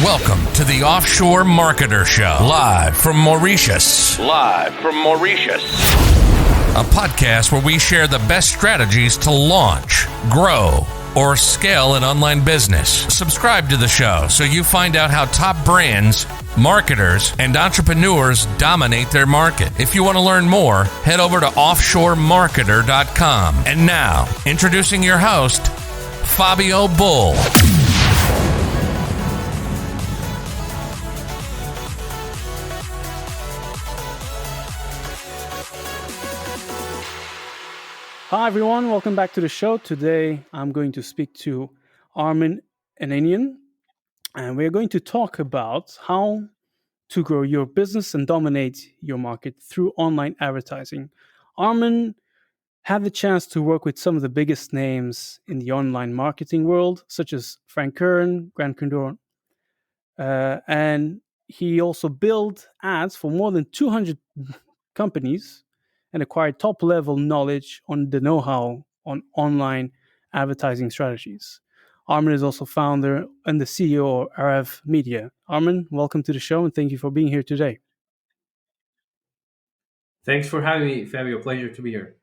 Welcome to the Offshore Marketer Show, live from Mauritius. A podcast where we share the best strategies to launch, grow, or scale an online business. Subscribe to the show so you find out how top brands, marketers, and entrepreneurs dominate their market. If you want to learn more, head over to offshoremarketer.com. And now, introducing your host, Fabio Bull. Hi everyone, welcome back to the show. Today I'm going to speak to Arman Ananian, and we're going to talk about how to grow your business and dominate your market through online advertising. Arman had the chance to work with some of the biggest names in the online marketing world, such as Frank Kern, Grant Cardone, and he also built ads for more than 200 companies and acquired top-level knowledge on the know-how on online advertising strategies. Arman is also founder and the CEO of RF Media. Arman, welcome to the show, and thank you for being here today. Thanks for having me, Fabio. Pleasure to be here.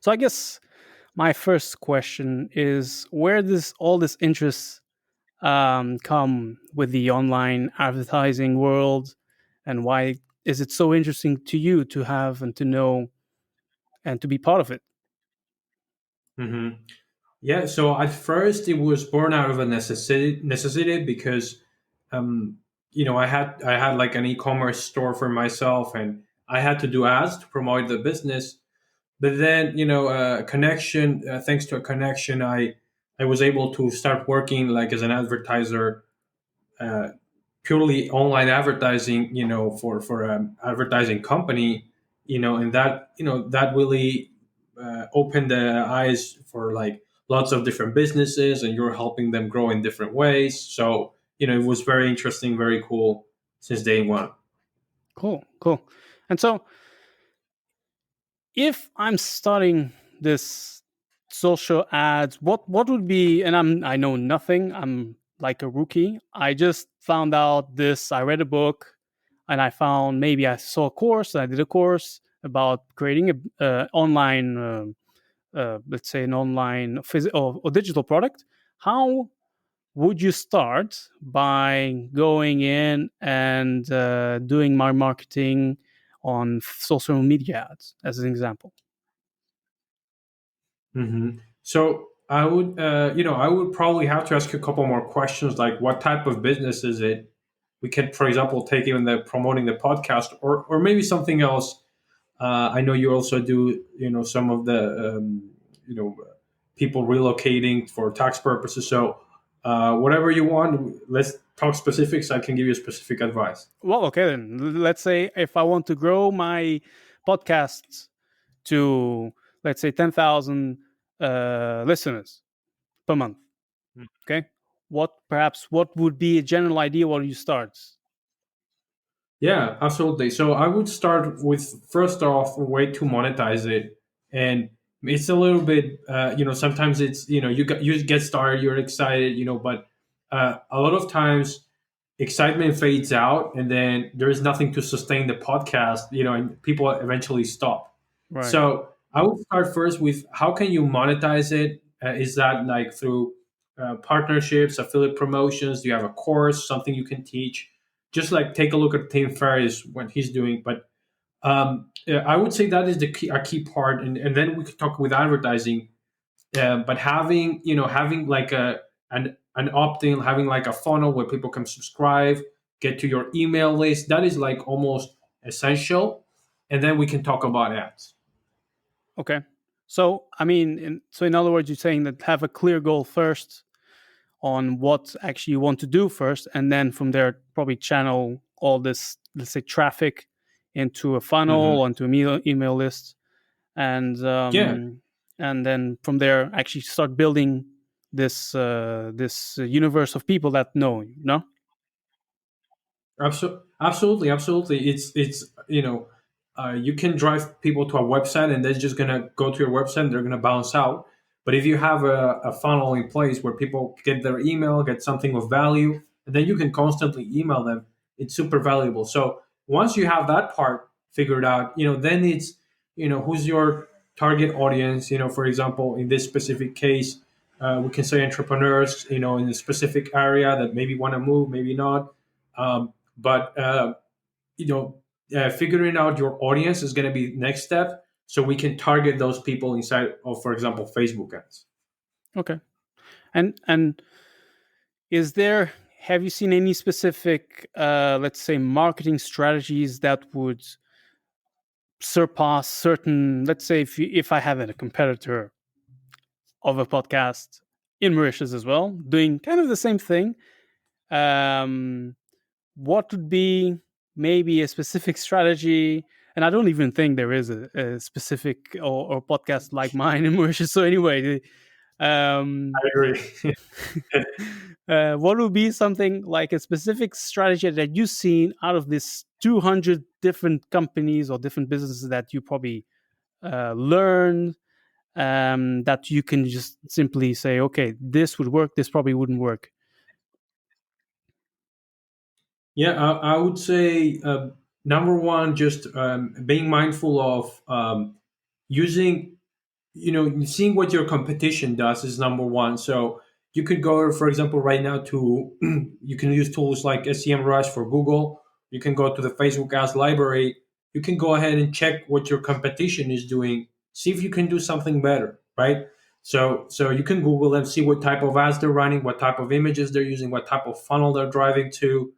So I guess my first question is, where does all this interest come with the online advertising world, and why is it so interesting to you to have and to know and to be part of it? Mm-hmm. Yeah, so at first it was born out of a necessity because, I had like an e-commerce store for myself, and I had to do ads to promote the business. But then, thanks to a connection, I was able to start working like as an advertiser, purely online advertising, for an advertising company, and that really opened the eyes for like lots of different businesses, and you're helping them grow in different ways. So, it was very interesting, very cool since day one. Cool. And so if I'm starting this social ads, what would be, and I know nothing, I'm like a rookie. I just found out this, I read a book, and I found, maybe I saw a course, and I did a course about creating a online let's say an online or digital product. How would you start by going in and doing my marketing on social media ads, as an example? Mm-hmm. So I would probably have to ask you a couple more questions, like what type of business is it? We can, for example, take even the promoting the podcast, or maybe something else. I know you also do, some of the, people relocating for tax purposes. So whatever you want, let's talk specifics. I can give you specific advice. Well, okay, then let's say if I want to grow my podcasts to, let's say, 10,000 listeners per month. Okay. What would be a general idea where you start? Yeah, absolutely. So I would start with, first off, a way to monetize it, and it's a little bit, sometimes it's, you get started, you're excited, but a lot of times excitement fades out, and then there is nothing to sustain the podcast, and people eventually stop. Right. So I would start first with, how can you monetize it? Is that like through partnerships, affiliate promotions? Do you have a course, something you can teach? Just like take a look at Tim Ferriss, what he's doing. But yeah, I would say that is a key part, and then we could talk with advertising. But having like an opt-in, having like a funnel where people can subscribe, get to your email list, that is like almost essential. And then we can talk about ads. Okay. So, I mean, in other words, you're saying that have a clear goal first on what actually you want to do first, and then from there, probably channel all this, let's say, traffic into a funnel, onto an email list, and and then from there, actually start building this universe of people that know you. No. Absolutely. It's you can drive people to a website, and they're just gonna go to your website, and they're gonna bounce out. But if you have a funnel in place where people get their email, get something of value, and then you can constantly email them. It's super valuable. So once you have that part figured out, then it's, who's your target audience. For example, in this specific case, we can say entrepreneurs, in a specific area that maybe want to move, maybe not. But figuring out your audience is going to be next step, so we can target those people inside of, for example, Facebook ads. Okay. And have you seen any specific, let's say, marketing strategies that would surpass certain, let's say, if I have a competitor of a podcast in Mauritius as well, doing kind of the same thing, what would be maybe a specific strategy? And I don't even think there is a specific or podcast like mine in Mauritius. So anyway, I agree. what would be something like a specific strategy that you've seen out of this 200 different companies or different businesses that you probably learned, that you can just simply say, okay, this would work, this probably wouldn't work? Yeah, I would say number one, just being mindful of using, seeing what your competition does is number one. So you could go, for example, right now to, you can use tools like SEMrush for Google. You can go to the Facebook ads library. You can go ahead and check what your competition is doing. See if you can do something better, right? So you can Google them, see what type of ads they're running, what type of images they're using, what type of funnel they're driving to,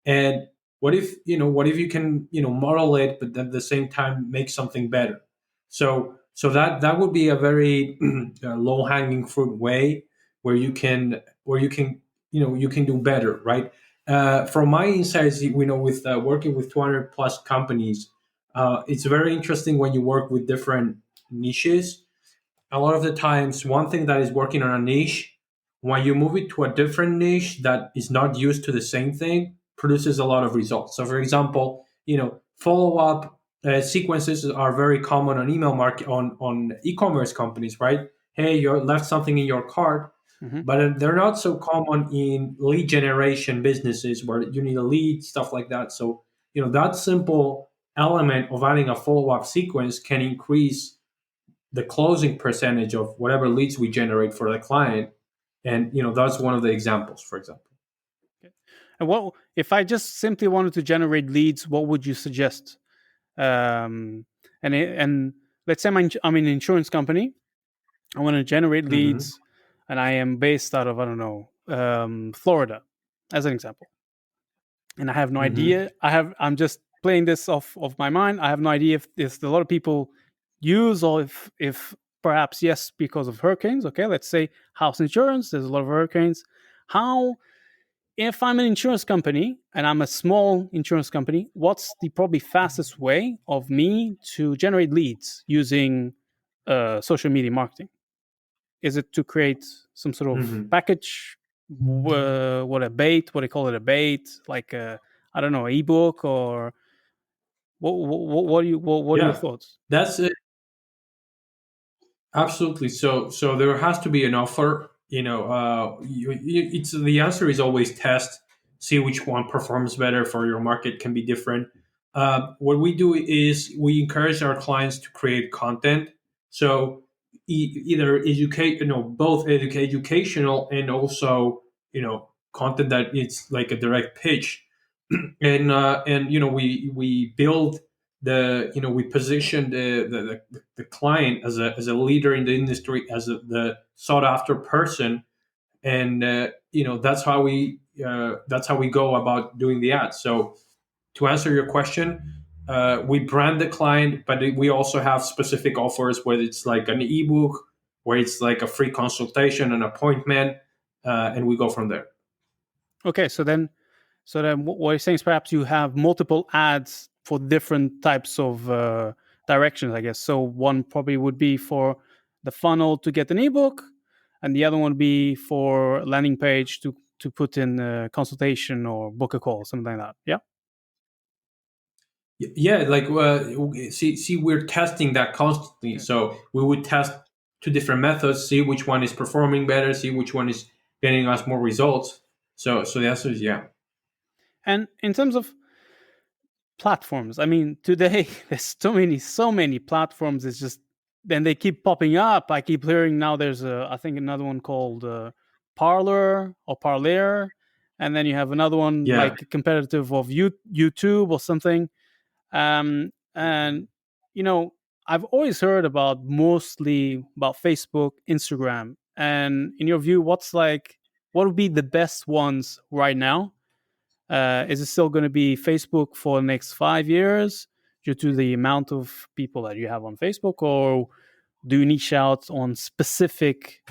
and what if you can, model it, but at the same time make something better. So that would be a very low hanging fruit way where you can you can do better, right? From my insights, with working with 200 plus companies, it's very interesting when you work with different niches. A lot of the times, one thing that is working on a niche, when you move it to a different niche that is not used to the same thing, produces a lot of results. So, for example, follow up sequences are very common on email market on e-commerce companies, right? Hey, you left something in your cart, Mm-hmm. but they're not so common in lead generation businesses where you need a lead, stuff like that. So, that simple element of adding a follow up sequence can increase the closing percentage of whatever leads we generate for the client. And that's one of the examples, for example. And what if I just simply wanted to generate leads? What would you suggest? And let's say I'm an insurance company. I want to generate Mm-hmm. leads, and I am based out of, I don't know, Florida, as an example. And I have no Mm-hmm. idea. I'm just playing this off of my mind. I have no idea if a lot of people use, or if perhaps yes, because of hurricanes. Okay, let's say house insurance. There's a lot of hurricanes. How, if I'm an insurance company and I'm a small insurance company, what's the probably fastest way of me to generate leads using social media marketing? Is it to create some sort of Mm-hmm. package? What a bait? What do they call it? A bait? Like I don't know, ebook, or what are your Yeah, thoughts? that's it. Absolutely. So there has to be an offer. It's the answer is always test, see which one performs better for your market. Can be different. What we do is we encourage our clients to create content. So either educate, both educational and also content that it's like a direct pitch, and we build we position the client as a leader in the industry, as the sought after person, and that's how we go about doing the ads. So to answer your question, we brand the client, but we also have specific offers where it's like an ebook, where it's like a free consultation, an appointment, and we go from there. Okay, so then what you're saying is perhaps you have multiple ads for different types of directions, I guess. So one probably would be for the funnel to get an ebook, and the other one would be for landing page to put in a consultation or book a call, something like that. Yeah. Yeah, like see, we're testing that constantly. Okay. So we would test two different methods, see which one is performing better, see which one is getting us more results. So the answer is yeah. And in terms of platforms, I mean, today there's so many platforms. It's just then they keep popping up. I keep hearing now there's I think another one called Parler or Parler, and then you have another one Yeah. like competitive of YouTube or something. And I've always heard about mostly about Facebook, Instagram, and in your view, what would be the best ones right now? Is it still going to be Facebook for the next 5 years due to the amount of people that you have on Facebook, or do you niche out on specific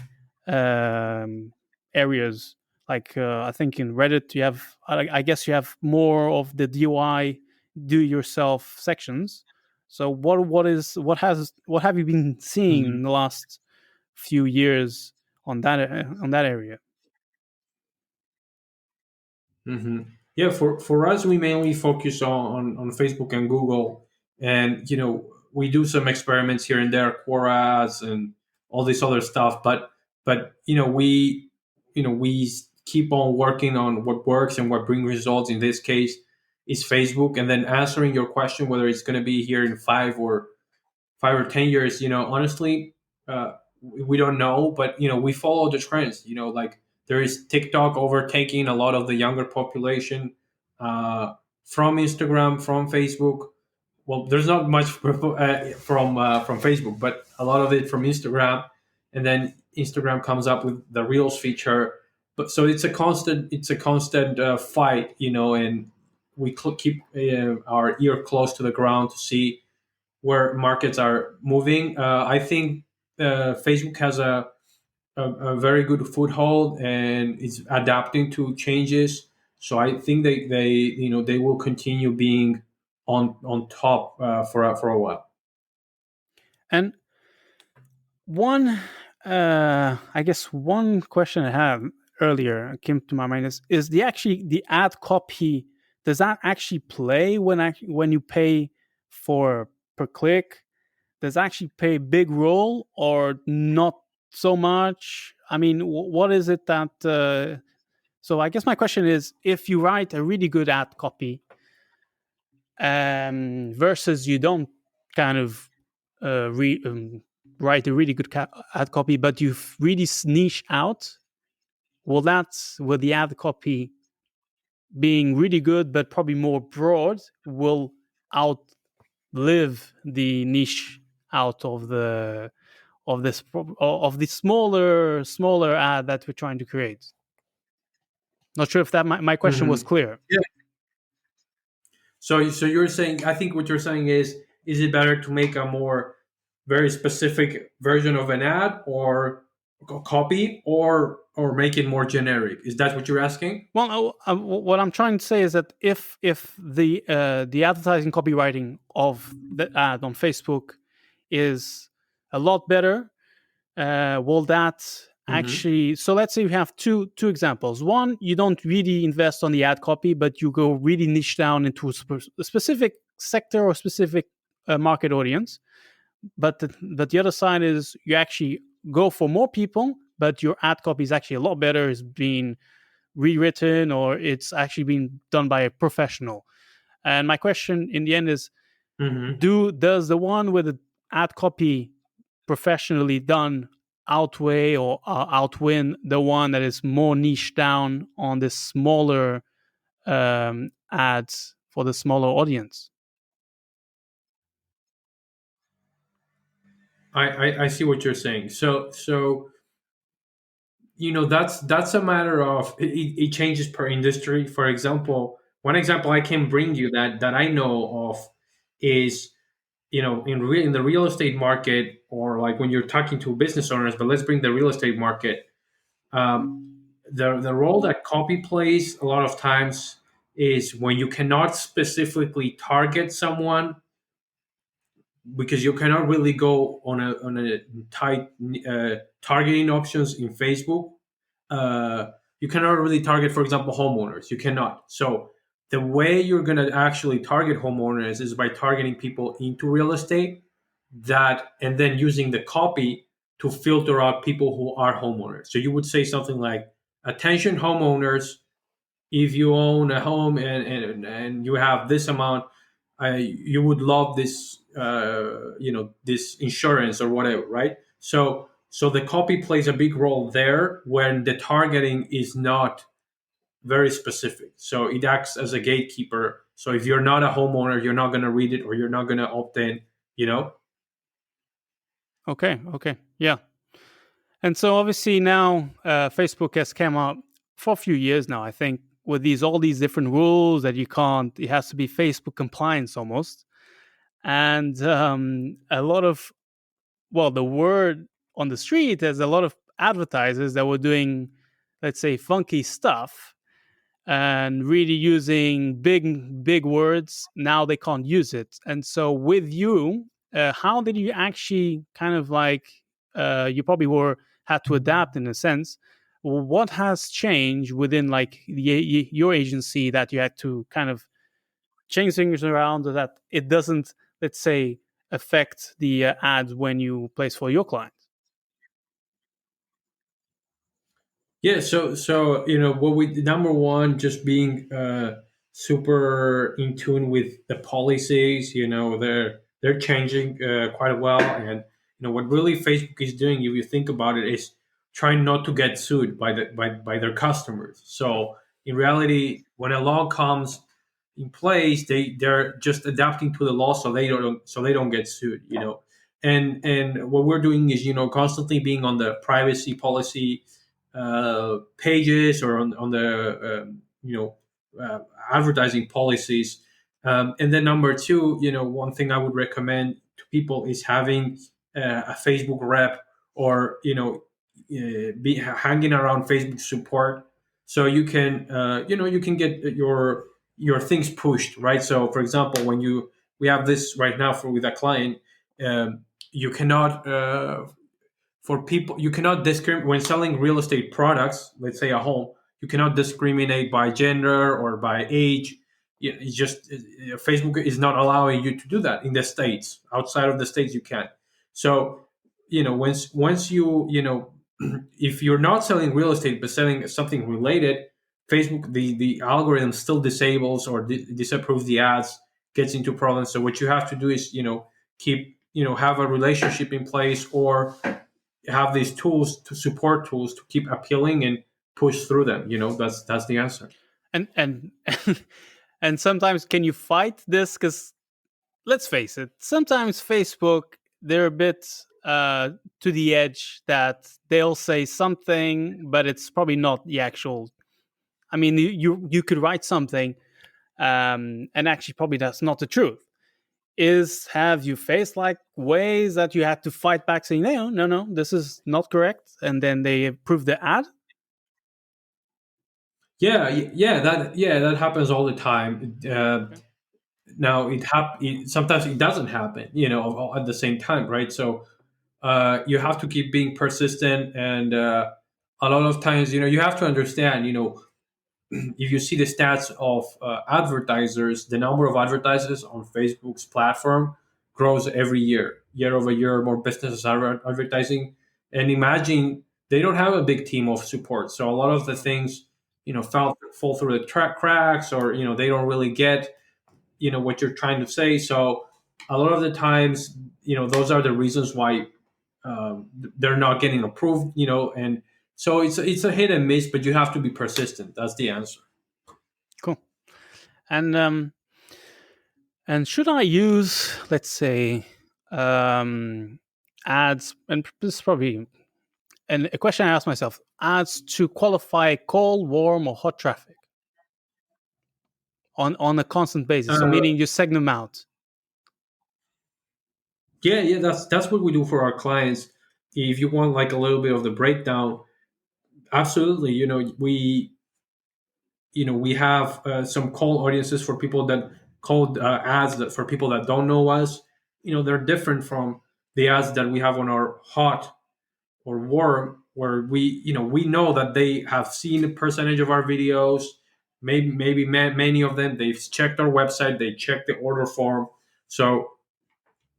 areas? Like I think in Reddit, I guess you have more of the DIY, do yourself sections. So what have you been seeing Mhm. in the last few years on that area? Hmm. Yeah, for us, we mainly focus on Facebook and Google, and we do some experiments here and there, Quoras and all this other stuff. But we keep on working on what works and what brings results. In this case, is Facebook, and then answering your question whether it's going to be here in 5 or 10 years. Honestly, we don't know, but we follow the trends. Like there is TikTok overtaking a lot of the younger population from Instagram, from Facebook. Well, there's not much from Facebook, but a lot of it from Instagram, and then Instagram comes up with the Reels feature. But so it's a constant fight, and we keep our ear close to the ground to see where markets are moving. I think Facebook has a very good foothold and is adapting to changes. So I think they will continue being on top for a while. And one, I guess one question I had earlier came to my mind is the ad copy, does that actually play when you pay for per click? Does it actually play a big role or not so much? I mean, what is it that? So I guess my question is, if you write a really good ad copy, versus you don't kind of write a really good ad copy, but you've really niche out, will the ad copy being really good but probably more broad will outlive the niche out of the smaller ad that we're trying to create? Not sure if that my question was Hmm. clear. Yeah. So you're saying, I think what you're saying is it better to make a more very specific version of an ad or copy, or make it more generic? Is that what you're asking? Well, what I'm trying to say is that if the advertising copywriting of the ad on Facebook is a lot better, will that Hmm. actually? So let's say you have two examples. One, you don't really invest on the ad copy, but you go really niche down into a specific sector or specific market audience. But the other side is you actually go for more people, but your ad copy is actually a lot better. Is being rewritten or it's actually been done by a professional. And my question in the end is, Hmm. does the one with the ad copy professionally done outweigh or outwin the one that is more niche down on the smaller ads for the smaller audience? I see what you're saying. So that's a matter of it changes per industry. For example, one example I can bring you that I know of is in the real estate market, or like when you're talking to business owners. But let's bring the real estate market. The role that copy plays a lot of times is when you cannot specifically target someone, because you cannot really go on a tight targeting options in Facebook. You cannot really target, for example, homeowners. You cannot. So the way you're going to actually target homeowners is by targeting people into real estate, and then using the copy to filter out people who are homeowners. So you would say something like, "Attention homeowners, if you own a home and you have this amount, you would love this, this insurance or whatever, right? So the copy plays a big role there when the targeting is not very specific. So it acts as a gatekeeper. So if you're not a homeowner, you're not going to read it, or you're not going to opt in, you know? Okay. Okay. Yeah. And so obviously now Facebook has come up for a few years now, I think, with all these different rules that you can't. It has to be Facebook compliance almost, and a lot of, well, the word on the street, there's a lot of advertisers that were doing, let's say, funky stuff and really using big words. Now they can't use it. And so with you, how did you actually kind of like, you probably were had to adapt in a sense. What has changed within like your agency that you had to kind of change things around so that it doesn't, let's say, affect the ads when you place for your clients? Yeah, so what we number one, just being super in tune with the policies. They're changing quite well, and what really Facebook is doing, if you think about it, is trying not to get sued by their customers. So in reality, when a law comes in place, they're just adapting to the law so they don't get sued. And what we're doing is constantly being on the privacy policy pages, or on the advertising policies. And then number two, one thing I would recommend to people is having a Facebook rep, or be hanging around Facebook support, so you can get your things pushed, right? So for example, when we have this right now with a client, you cannot for people you cannot discriminate when selling real estate products, let's say a home. You cannot discriminate by gender or by age. It's just Facebook is not allowing you to do that in the states. Outside of the states, you can. So once you if you're not selling real estate but selling something related, Facebook, the algorithm still disables or disapproves the ads, gets into problems. So what you have to do is keep have a relationship in place, or have these tools to keep appealing and push through them. That's the answer. And and sometimes, can you fight this? Because let's face it, sometimes Facebook, they're a bit to the edge, that they'll say something, but it's probably not the actual. I mean, you could write something, and actually probably that's not the truth. Have you faced like ways that you had to fight back, saying no, this is not correct, and then they approve the ad? Yeah, that happens all the time. Now sometimes it doesn't happen, all at the same time, right? So you have to keep being persistent, and a lot of times, you have to understand, if you see the stats of advertisers, the number of advertisers on Facebook's platform grows every year over year. More businesses are advertising, and imagine they don't have a big team of support, so a lot of the things fall through the cracks, or they don't really get what you're trying to say. So a lot of the times, those are the reasons why they're not getting approved. And so it's a hit and miss, but you have to be persistent. That's the answer. Cool. And should I use, let's say, ads? And this is probably a question I ask myself: ads to qualify cold, warm, or hot traffic on a constant basis. So Uh, meaning you segment them out. yeah, that's what we do for our clients. If you want like a little bit of the breakdown, absolutely. We have some cold audiences for people that cold ads that for people that don't know us. They're different from the ads that we have on our hot or warm, where we know that they have seen a percentage of our videos. Maybe many of them, they've checked our website, they checked the order form. So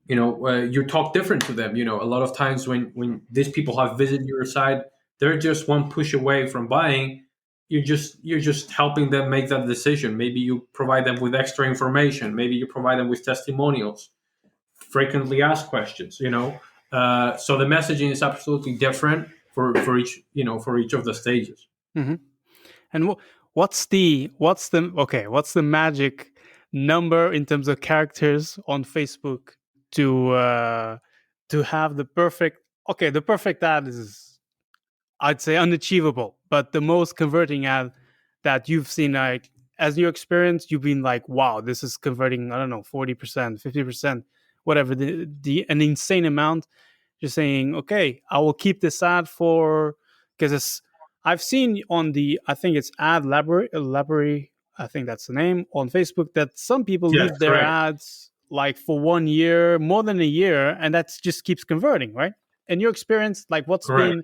you talk different to them. A lot of times when these people have visited your site, they're just one push away from buying. you're just helping them make that decision. Maybe you provide them with extra information. Maybe you provide them with testimonials, frequently asked questions. So the messaging is absolutely different for each for each of the stages. Hmm. And what's the magic number in terms of characters on Facebook to have the perfect? Okay, the perfect ad is, I'd say, unachievable, but the most converting ad that you've seen, like, as your experience, you've been like, wow, this is converting, I don't know, 40%, 50%, whatever, the an insane amount. You're saying, okay, I will keep this ad for, because it's, I've seen on the, I think it's ad library, I think that's the name on Facebook, that some people Yes, leave their correct. ads like for 1 year, more than a year, and that just keeps converting, right? In your experience, like, what's Correct. been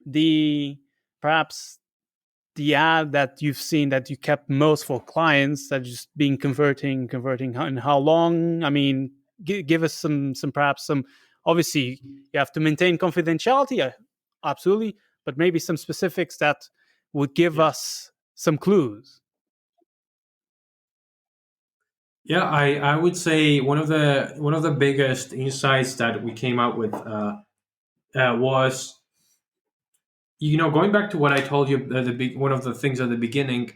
the, perhaps, the ad that you've seen that you kept most for clients that just been converting, and how long? I mean, give us some perhaps some, obviously you have to maintain confidentiality, absolutely, but maybe some specifics that would give Yeah. us some clues. Yeah, I would say one of the biggest insights that we came out with was, going back to what I told you at the one of the things at the beginning.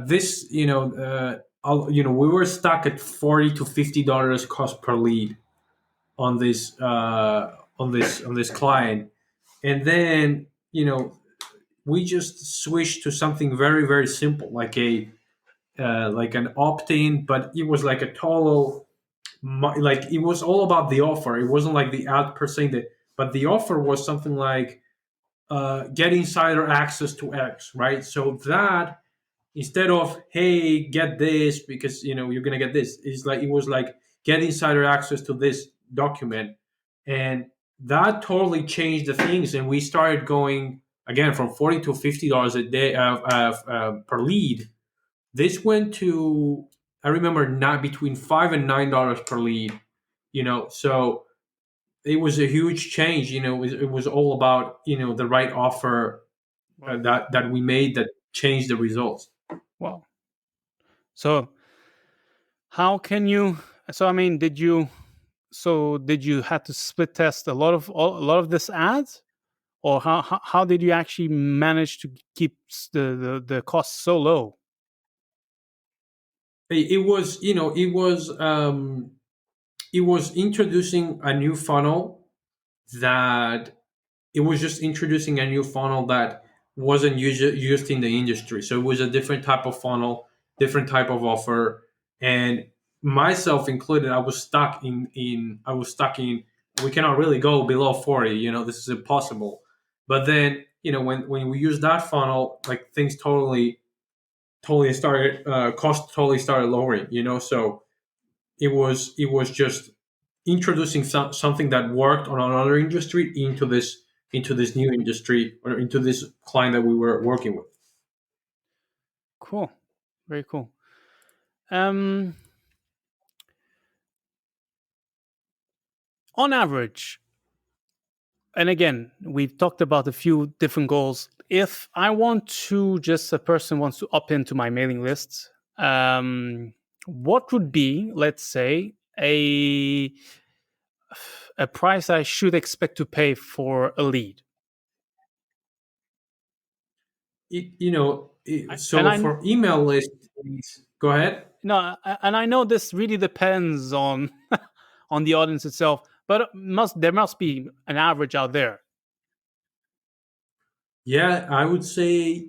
This we were stuck at $40 to $50 cost per lead on this client, and then we just switched to something very, very simple, like an opt-in, but it was like a total, like, it was all about the offer. It wasn't like the ad per se, but the offer was something like, get insider access to X, right? So that, instead of, hey, get this because you're gonna get this, it was like, get insider access to this document. And that totally changed the things, and we started going again from $40 to $50 a day per lead. This went to, I remember, not between $5 and $9 per lead. So it was a huge change. It was all about the right offer Wow. that we made that changed the results. Wow. So how can you, so I mean, did you have to split test a lot of this ads, or how did you actually manage to keep the costs so low? It was introducing a new funnel that it was just introducing a new funnel that wasn't used in the industry. So it was a different type of funnel, different type of offer, and myself included, I was stuck in. We cannot really go below 40. This is impossible. But then, when we use that funnel, like, things totally started, cost totally started lowering. So it was just introducing something that worked on another industry into this new industry, or into this client that we were working with. Cool, very cool. Um, on average, and again, we've talked about a few different goals. If I want to, just a person wants to opt into my mailing list, what would be, let's say, a price I should expect to pay for a lead? And So for email list, go ahead. and I know this really depends on on the audience itself, but there must be an average out there. Yeah, I would say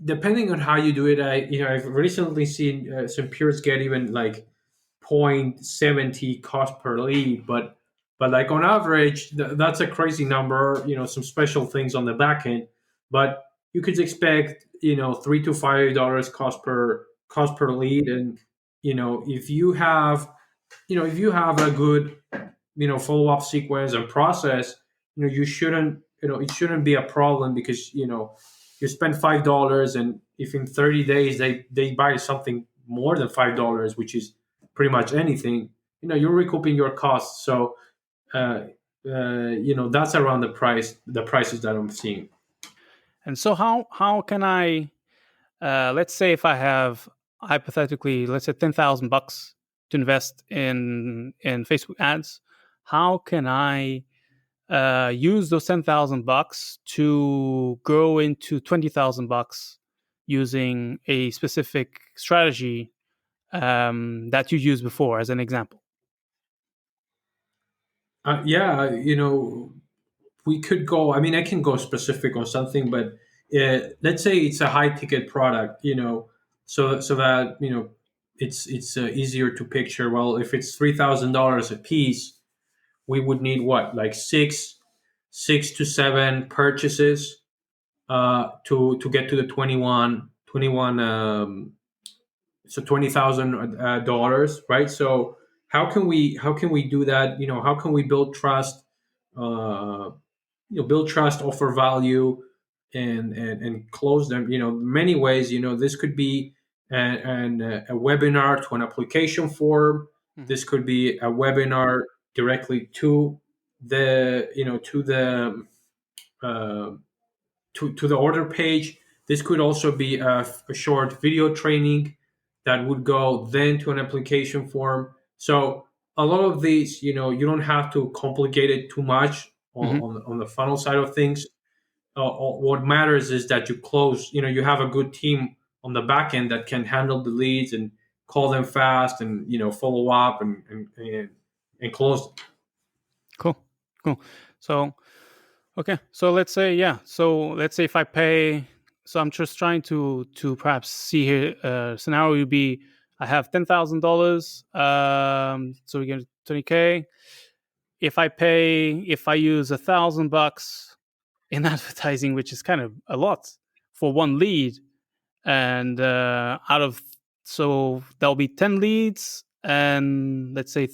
depending on how you do it. I've recently seen some peers get even like 0.70 cost per lead, but like on average, that's a crazy number. Some special things on the back end, but you could expect $3 to $5 cost per lead. And if you have a good follow up sequence and process, it shouldn't be a problem, because you spend $5, and if in 30 days they buy something more than $5, which is pretty much anything, you're recouping your costs. So that's around the prices that I'm seeing. And so how can I, let's say if I have hypothetically, let's say $10,000 to invest in Facebook ads, how can I use those $10,000 to grow into $20,000 using a specific strategy that you used before, as an example? Yeah, we could go. I mean, I can go specific on something, but let's say it's a high ticket product, so that it's easier to picture. Well, if it's $3,000 a piece, we would need what, like six to seven purchases to get to the 21 so $20,000, right? So how can we do that? How can we build trust? Uh, build trust, offer value, and close them. Many ways. This could be a webinar to an application form. Mhm. This could be a webinar directly to the uh, to the order page. This could also be a short video training that would go then to an application form. So a lot of these, you don't have to complicate it too much Mhm. on the funnel side of things. What matters is that you close. You have a good team on the back end that can handle the leads and call them fast, and follow up and close them. Cool. Cool. So, okay. So let's say if I pay, so I'm just trying to perhaps see here, scenario would be I have $10,000, so we get 20K. If I use $1,000 in advertising, which is kind of a lot for one lead, and so there'll be 10 leads, and let's say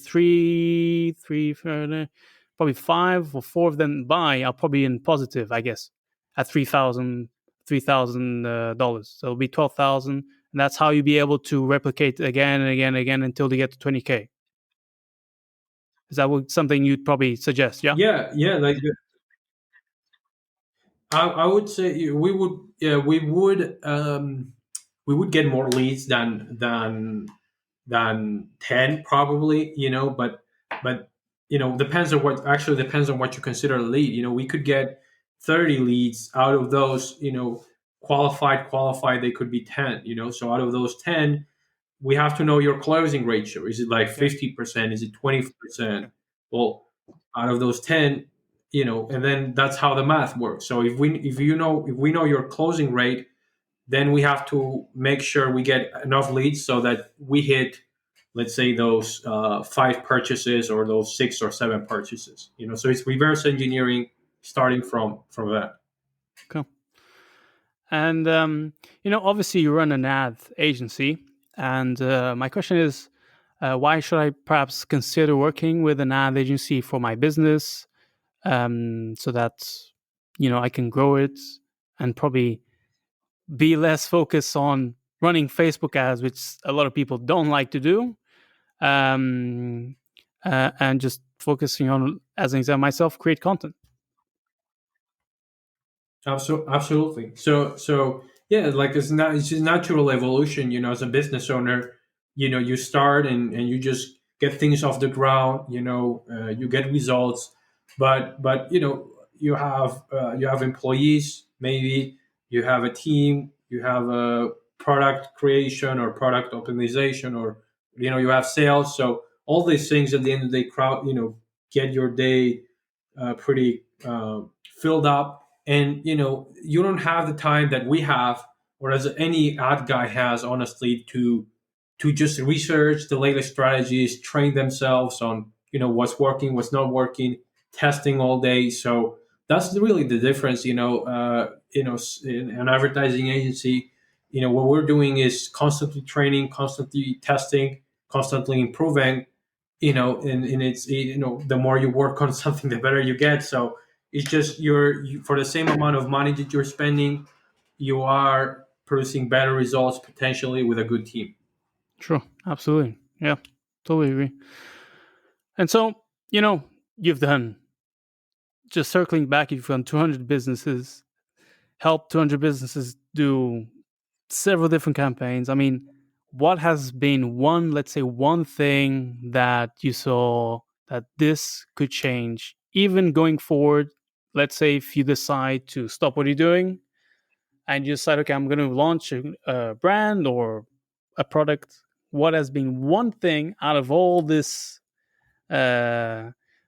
probably 5 or 4 of them buy, I'll probably in positive, I guess, at $3,000. So it'll be 12,000, and that's how you'll be able to replicate again and again and again until you get to 20K. Is that something you'd probably suggest? Yeah. Yeah, yeah. Like I would say we would, yeah, we would get more leads than 10 probably, but depends on what you consider a lead. We could get 30 leads. Out of those, qualified, they could be 10. So out of those 10, we have to know your closing ratio. Is it like Okay. 50%? Is it Okay. 20%? Well, out of those 10, and then that's how the math works. So if we know your closing rate, then we have to make sure we get enough leads so that we hit, let's say, those 5 purchases or those 6 or 7 purchases. So it's reverse engineering, starting from that. Cool. And obviously you run an ad agency, and my question is, why should I perhaps consider working with an ad agency for my business, so that I can grow it and probably be less focused on running Facebook ads, which a lot of people don't like to do, um, and just focusing on, as an example, myself, create content. Absolutely. So yeah, like it's just natural evolution. As a business owner, you start and you just get things off the ground. You get results, but you have employees. Maybe you have a team. You have a product creation or product optimization, or you have sales. So all these things at the end of the day, get your day pretty filled up, and you don't have the time that we have, or as any ad guy has, honestly, to just research the latest strategies, train themselves on what's working, what's not working, testing all day. So that's really the difference. In an advertising agency, what we're doing is constantly training, constantly testing, constantly improving. And it's, the more you work on something, the better you get. So it's just for the same amount of money that you're spending, you are producing better results potentially with a good team. Sure, absolutely, yeah, totally agree. And so, you've done, just circling back, you've done 200 businesses. helped 200 businesses do several different campaigns. I mean, what has been let's say, one thing that you saw that this could change, even going forward? Let's say if you decide to stop what you're doing and you decide, okay, I'm going to launch a brand or a product. What has been one thing out of uh,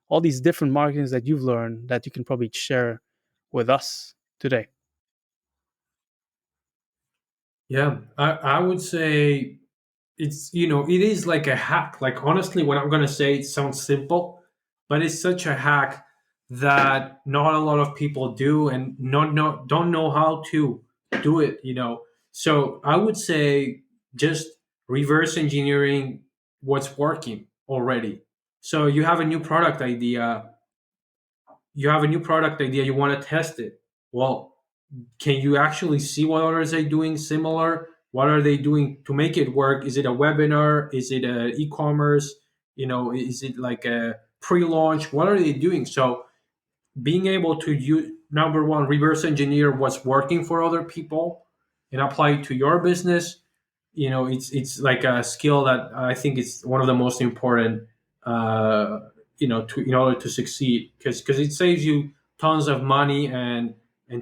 all these different marketings that you've learned that you can probably share with us today? Yeah, I would say it's, it is like a hack. Like, honestly, what I'm going to say, it sounds simple, but it's such a hack that not a lot of people do, and don't know how to do it. So I would say just reverse engineering what's working already. So you have a new product idea, you want to test it. Well, can you actually see what others are doing similar? What are they doing to make it work? Is it a webinar? Is it a e-commerce? Is it like a pre-launch? What are they doing? So being able to use, number one, reverse engineer what's working for other people and apply it to your business. It's like a skill that I think is one of the most important, in order to succeed, because it saves you tons of money and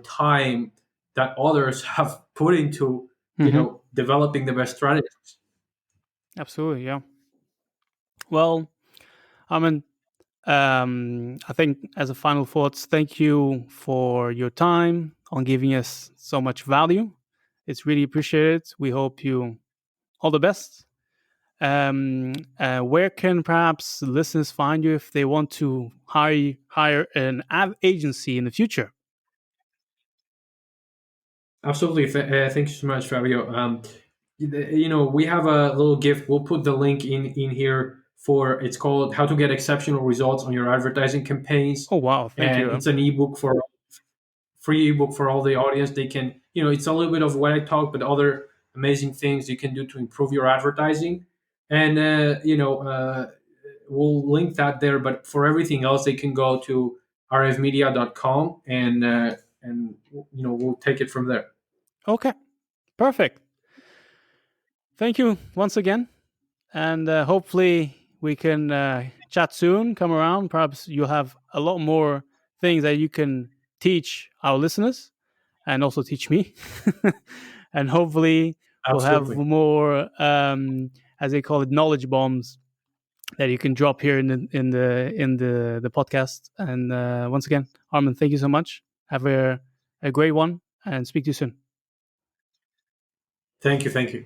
time that others have put into Mm-hmm. developing the best strategies. Absolutely, yeah. Well, I mean, I think as a final thoughts, thank you for your time on giving us so much value. It's really appreciated. We hope you all the best. Where can perhaps listeners find you if they want to hire an ad agency in the future? Absolutely. Thank you so much, Fabio. We have a little gift. We'll put the link in here for, it's called "How to Get Exceptional Results on Your Advertising Campaigns," Oh wow, thank and you. it's an ebook for free ebook for all the audience. They can, it's a little bit of what I talk, but other amazing things you can do to improve your advertising. And we'll link that there. But for everything else, they can go to rfmedia.com, and we'll take it from there. Okay, perfect. Thank you once again, and hopefully we can chat soon. Come around. Perhaps you'll have a lot more things that you can teach our listeners and also teach me. And hopefully we'll have Absolutely. more, as they call it, knowledge bombs that you can drop here in the podcast. And once again, Arman, thank you so much. Have a great one, and speak to you soon. Thank you. Thank you.